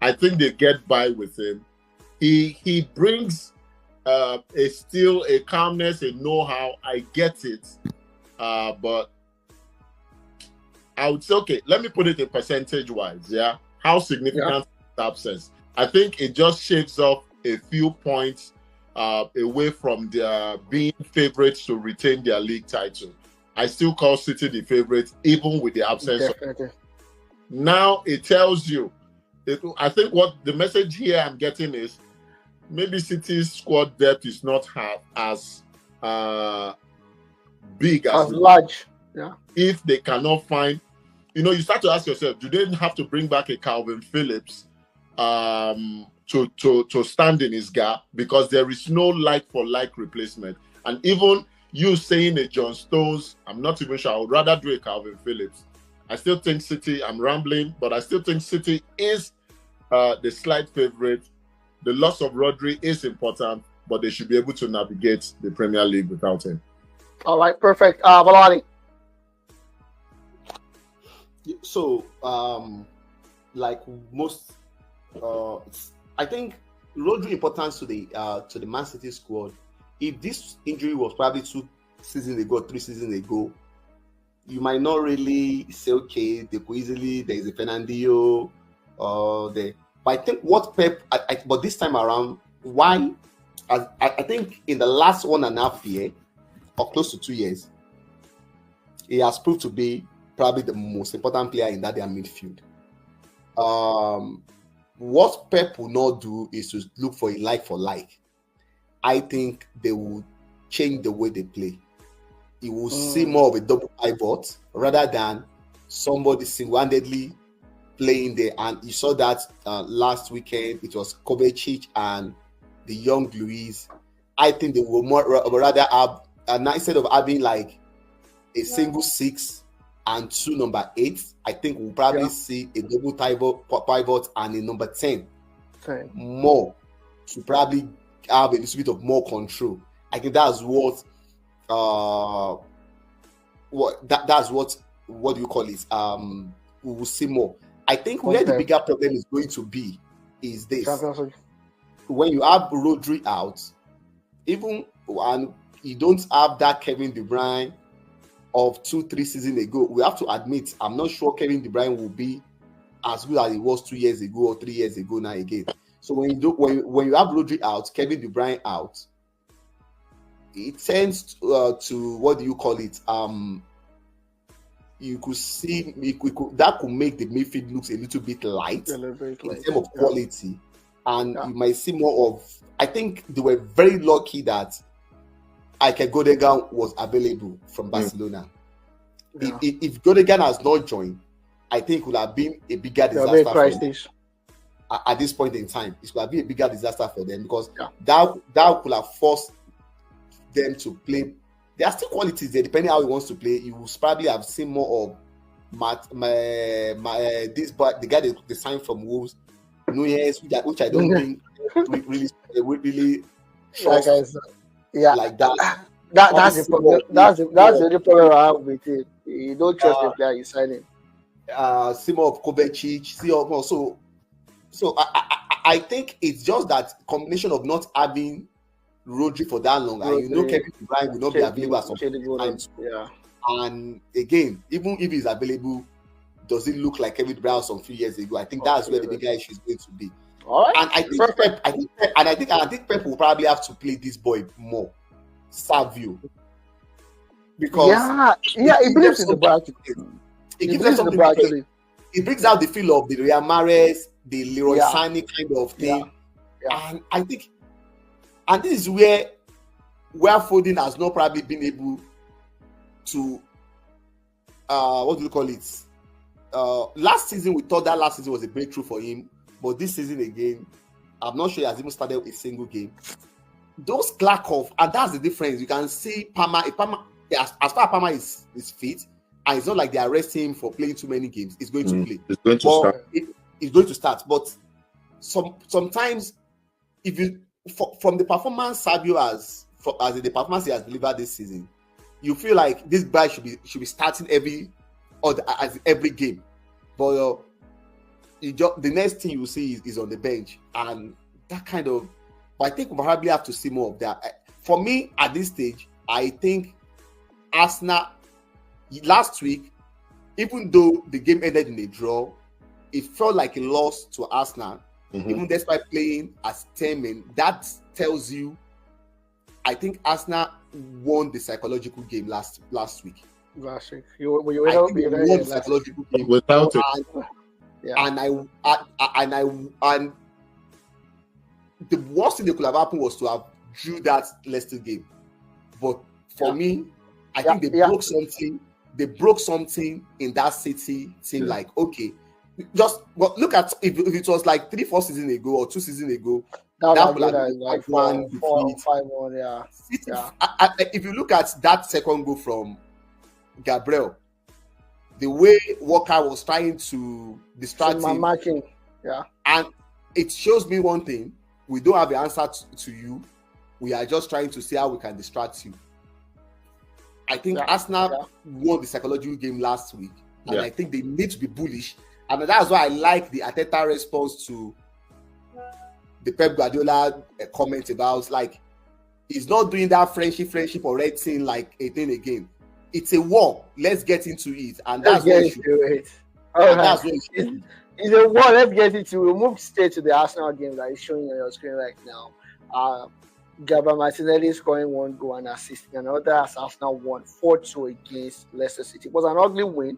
I think they get by with him. He brings a calmness, a know-how. I get it, but I would say, okay, let me put it in percentage-wise. Yeah, how significant is the absence? I think it just shaves off a few points away from their being favorites to retain their league title. I still call City the favorite, even with the absence. Now it tells you. I think what the message here I'm getting is maybe City's squad depth is not as big as large. Yeah. If they cannot find, you start to ask yourself, do they have to bring back a Calvin Phillips to stand in his gap? Because there is no like-for-like replacement. And even you saying a John Stones, I'm not even sure. I would rather do a Calvin Phillips. I still think City, I'm rambling, but I still think City is the slight favorite. The loss of Rodri is important, but they should be able to navigate the Premier League without him. All right, perfect. Valani. So, like most, I think Rodri importance to the Man City squad. If this injury was probably 2 seasons ago, 3 seasons ago, you might not really say, okay, they could easily, there is a Fernandinho, but I think what Pep, but this time around, why? I think in the last 1.5 years, or close to 2 years, he has proved to be probably the most important player in that their midfield. What Pep will not do is to look for a like for like. I think they will change the way they play. You will see more of a double pivot rather than somebody single-handedly playing there. And you saw that last weekend. It was Kovacic and the young Luis. I think they will rather have, instead of having like a single 6 and 2 number 8, I think we'll probably see a double pivot and a number 10 more to probably have a little bit of more control. I think that's what do you call it? We will see more. I think where the bigger problem is going to be is this: when you have Rodri out, even and you don't have that Kevin De Bruyne of 2-3 seasons ago, we have to admit, I'm not sure Kevin De Bruyne will be as good as he was 2 years ago or 3 years ago now again. So when you have Rodri out, Kevin De Bruyne out, it tends to what do you call it? You could see that could make the midfield looks a little bit light in terms of quality, and you might see more of. I think they were very lucky that Ike Godegan was available from Barcelona. If Godegan has not joined, I think it would have been a bigger disaster for them. At this point in time, it could have been a bigger disaster for them because that could have forced them to play. There are still qualities there, depending how he wants to play. You will probably have seen more of this, but the guy they signed from Wolves, Nunez, which I don't think really trust like that. That's the problem. That's the only problem I have with it. You don't trust the player you sign him. See more of Kovacic. So I think it's just that combination of not having Rodri for that long, and Kevin De Bruyne will not be available at some time. And again, even if he's available, does it look like Kevin De Bruyne some few years ago? I think that's where the bigger issue is going to be. All right. And I think Pep will probably have to play this boy more, Savio, because it brings in the bracket. It gives them something. It brings out the feel of the Riyad Mahrez, the Leroy Sané kind of thing, and I think. And this is where Foden has not probably been able to, what do you call it? Last season, we thought that last season was a breakthrough for him. But this season again, I'm not sure he has even started a single game. Those clack off, and that's the difference. You can see Palmer, as far as Palmer is fit, and it's not like they are arresting him for playing too many games. He's going to play. It's going to start. It's going to start. But sometimes, if you from the performance Savio as the performance he has delivered this season, you feel like this guy should be starting every game. But the next thing you see is on the bench, and that kind of. But I think we probably have to see more of that. For me, at this stage, I think Arsenal last week, even though the game ended in a draw, it felt like a loss to Arsenal, even despite playing as 10 men. That tells you, I think Arsenal won the psychological game last week. Last week, I think they won the psychological game without it. And the worst thing that could have happened was to have drew that Leicester game. But for me, I think they broke something. They broke something in that City team. Like, okay, just look at if it was like 3-4 seasons ago or 2 seasons ago. That would have been like 4-5-1. Yeah. City, if you look at that second goal from Gabriel, the way Walker was trying to distract him, marking, and it shows me one thing: we don't have the answer to you. We are just trying to see how we can distract you. I think Arsenal won the psychological game last week, and I think they need to be bullish, and that's why I like the Arteta response to the Pep Guardiola comment about like he's not doing that friendship or red thing like a thing again. It's a war. Let's get into it, and that's what it's a war. Let's get into it. We'll move straight to the Arsenal game that is showing on your screen right now. Gabriel Martinelli scoring 1 goal and assisting another as Arsenal won 4-2 against Leicester City. It was an ugly win.